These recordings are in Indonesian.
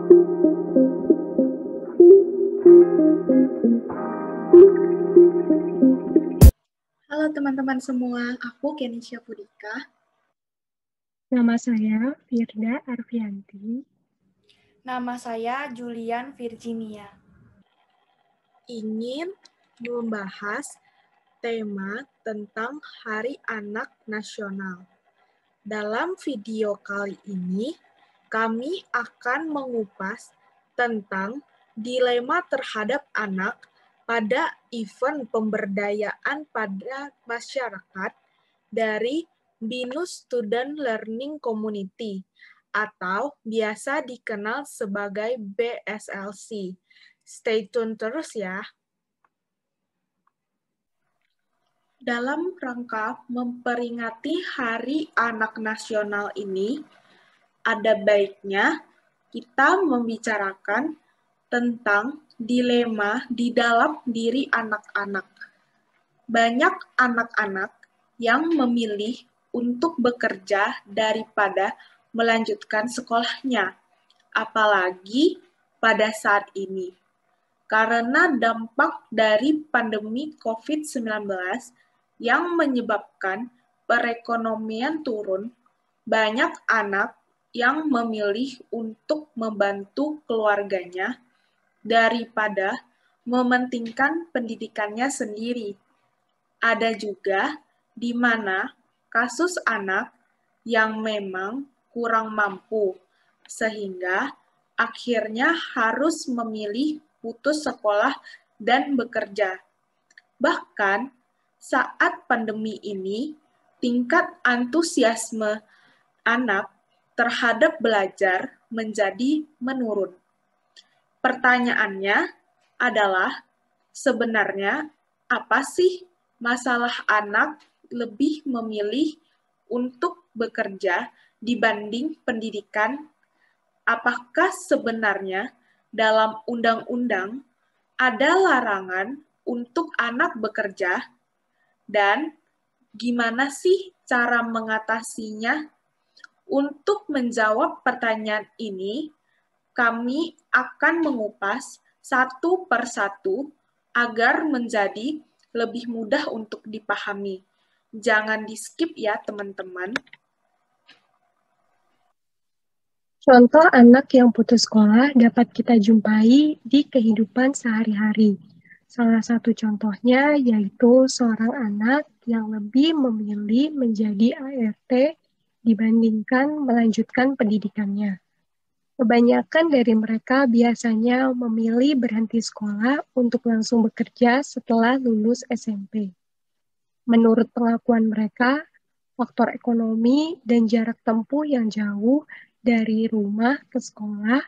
Halo teman-teman semua, aku Kenisha Pudika. Nama saya Firda Arfianti. Nama saya Julian Virginia. Ingin membahas tema tentang Hari Anak Nasional. Dalam video kali ini, kami akan mengupas tentang dilema terhadap anak pada event pemberdayaan pada masyarakat dari BINUS Student Learning Community atau biasa dikenal sebagai BSLC. Stay tune terus ya. Dalam rangka memperingati Hari Anak Nasional ini, ada baiknya kita membicarakan tentang dilema di dalam diri anak-anak. Banyak anak-anak yang memilih untuk bekerja daripada melanjutkan sekolahnya, apalagi pada saat ini. Karena dampak dari pandemi COVID-19 yang menyebabkan perekonomian turun, banyak anak yang memilih untuk membantu keluarganya daripada mementingkan pendidikannya sendiri. Ada juga di mana kasus anak yang memang kurang mampu, sehingga akhirnya harus memilih putus sekolah dan bekerja. Bahkan saat pandemi ini, tingkat antusiasme anak terhadap belajar menjadi menurun. Pertanyaannya adalah, sebenarnya apa sih masalah anak lebih memilih untuk bekerja dibanding pendidikan? Apakah sebenarnya dalam undang-undang ada larangan untuk anak bekerja? Dan gimana sih cara mengatasinya? Untuk menjawab pertanyaan ini, kami akan mengupas satu persatu agar menjadi lebih mudah untuk dipahami. Jangan di-skip ya, teman-teman. Contoh anak yang putus sekolah dapat kita jumpai di kehidupan sehari-hari. Salah satu contohnya yaitu seorang anak yang lebih memilih menjadi ART dibandingkan melanjutkan pendidikannya. Kebanyakan dari mereka biasanya memilih berhenti sekolah untuk langsung bekerja setelah lulus SMP. Menurut pengakuan mereka, faktor ekonomi dan jarak tempuh yang jauh dari rumah ke sekolah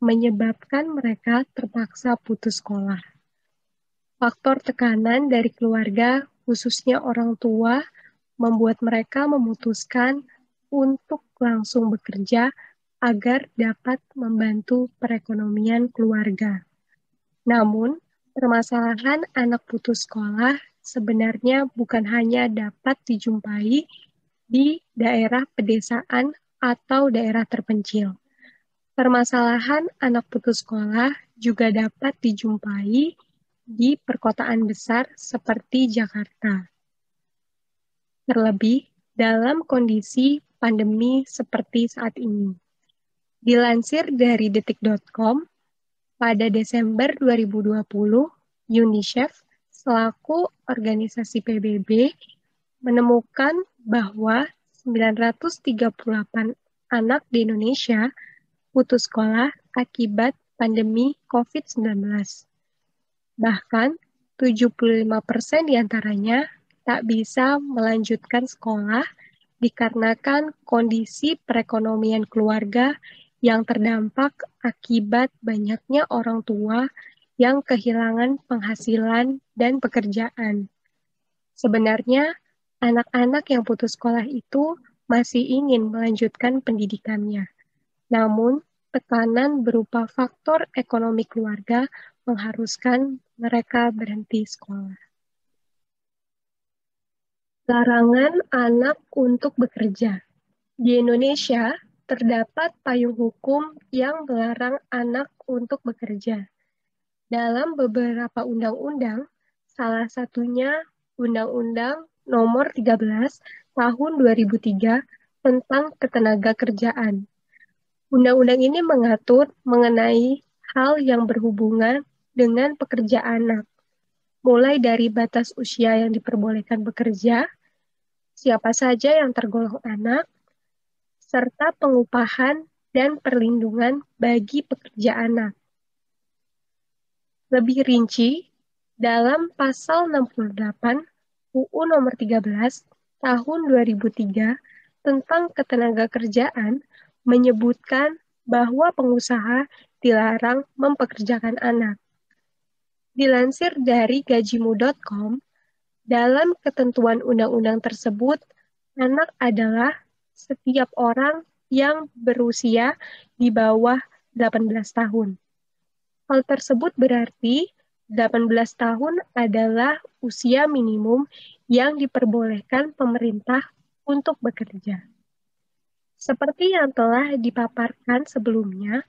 menyebabkan mereka terpaksa putus sekolah. Faktor tekanan dari keluarga, khususnya orang tua, membuat mereka memutuskan untuk langsung bekerja agar dapat membantu perekonomian keluarga. Namun, permasalahan anak putus sekolah sebenarnya bukan hanya dapat dijumpai di daerah pedesaan atau daerah terpencil. Permasalahan anak putus sekolah juga dapat dijumpai di perkotaan besar seperti Jakarta. Terlebih dalam kondisi pandemi seperti saat ini. Dilansir dari detik.com, pada Desember 2020, UNICEF selaku organisasi PBB menemukan bahwa 938 anak di Indonesia putus sekolah akibat pandemi COVID-19. Bahkan 75% diantaranya tak bisa melanjutkan sekolah dikarenakan kondisi perekonomian keluarga yang terdampak akibat banyaknya orang tua yang kehilangan penghasilan dan pekerjaan. Sebenarnya, anak-anak yang putus sekolah itu masih ingin melanjutkan pendidikannya. Namun, tekanan berupa faktor ekonomi keluarga mengharuskan mereka berhenti sekolah. Larangan anak untuk bekerja. Di Indonesia, terdapat payung hukum yang melarang anak untuk bekerja. Dalam beberapa undang-undang, salah satunya Undang-Undang Nomor 13 Tahun 2003 tentang Ketenagakerjaan. Undang-undang ini mengatur mengenai hal yang berhubungan dengan pekerja anak, mulai dari batas usia yang diperbolehkan bekerja, siapa saja yang tergolong anak, serta pengupahan dan perlindungan bagi pekerja anak. Lebih rinci, dalam pasal 68 UU nomor 13 tahun 2003 tentang Ketenagakerjaan menyebutkan bahwa pengusaha dilarang mempekerjakan anak. Dilansir dari gajimu.com, dalam ketentuan undang-undang tersebut, anak adalah setiap orang yang berusia di bawah 18 tahun. Hal tersebut berarti 18 tahun adalah usia minimum yang diperbolehkan pemerintah untuk bekerja. Seperti yang telah dipaparkan sebelumnya,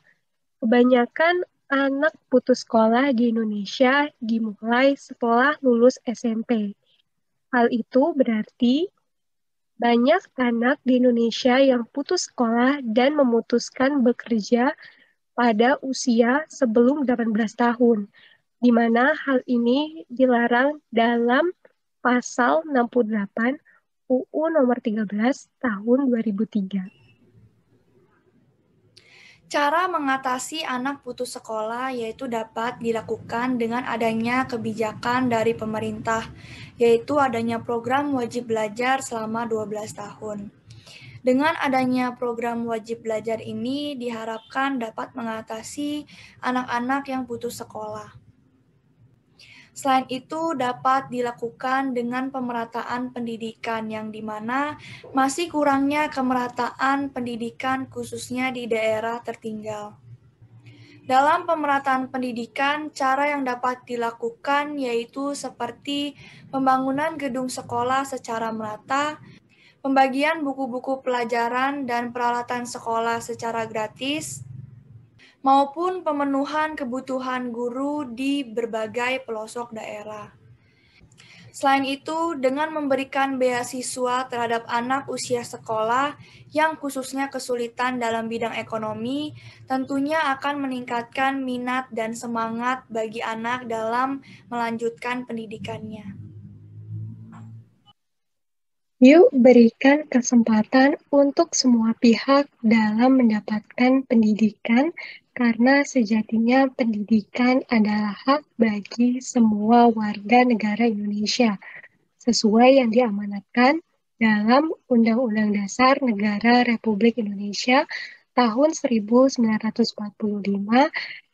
kebanyakan anak putus sekolah di Indonesia dimulai setelah lulus SMP. Hal itu berarti banyak anak di Indonesia yang putus sekolah dan memutuskan bekerja pada usia sebelum 18 tahun, di mana hal ini dilarang dalam pasal 68 UU nomor 13 tahun 2003. Cara mengatasi anak putus sekolah yaitu dapat dilakukan dengan adanya kebijakan dari pemerintah, yaitu adanya program wajib belajar selama 12 tahun. Dengan adanya program wajib belajar ini diharapkan dapat mengatasi anak-anak yang putus sekolah. Selain itu dapat dilakukan dengan pemerataan pendidikan yang dimana masih kurangnya kemerataan pendidikan khususnya di daerah tertinggal. Dalam pemerataan pendidikan, cara yang dapat dilakukan yaitu seperti pembangunan gedung sekolah secara merata, pembagian buku-buku pelajaran dan peralatan sekolah secara gratis, maupun pemenuhan kebutuhan guru di berbagai pelosok daerah. Selain itu, dengan memberikan beasiswa terhadap anak usia sekolah yang khususnya kesulitan dalam bidang ekonomi, tentunya akan meningkatkan minat dan semangat bagi anak dalam melanjutkan pendidikannya. Yuk berikan kesempatan untuk semua pihak dalam mendapatkan pendidikan, karena sejatinya pendidikan adalah hak bagi semua warga negara Indonesia, sesuai yang diamanatkan dalam Undang-Undang Dasar Negara Republik Indonesia tahun 1945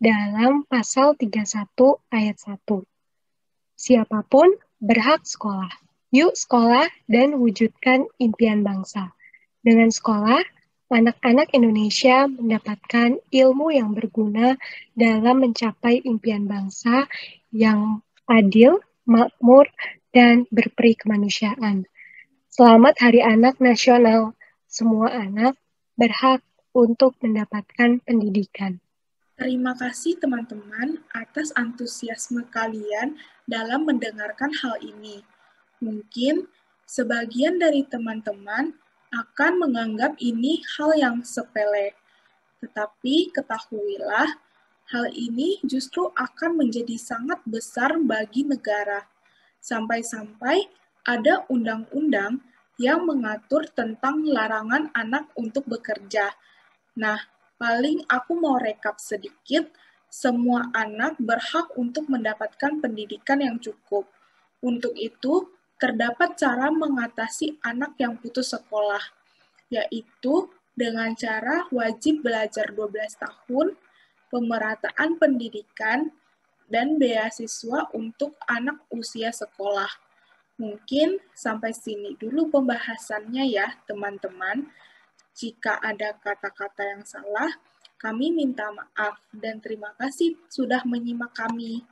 dalam pasal 31 ayat 1. Siapapun berhak sekolah. Yuk sekolah dan wujudkan impian bangsa. Dengan sekolah, anak-anak Indonesia mendapatkan ilmu yang berguna dalam mencapai impian bangsa yang adil, makmur, dan berperi kemanusiaan. Selamat Hari Anak Nasional. Semua anak berhak untuk mendapatkan pendidikan. Terima kasih teman-teman atas antusiasme kalian dalam mendengarkan hal ini. Mungkin sebagian dari teman-teman akan menganggap ini hal yang sepele. Tetapi ketahuilah, hal ini justru akan menjadi sangat besar bagi negara. Sampai-sampai ada undang-undang yang mengatur tentang larangan anak untuk bekerja. Nah, paling aku mau rekap sedikit, semua anak berhak untuk mendapatkan pendidikan yang cukup. Untuk itu, terdapat cara mengatasi anak yang putus sekolah, yaitu dengan cara wajib belajar 12 tahun, pemerataan pendidikan, dan beasiswa untuk anak usia sekolah. Mungkin sampai sini dulu pembahasannya ya, teman-teman. Jika ada kata-kata yang salah, kami minta maaf dan terima kasih sudah menyimak kami.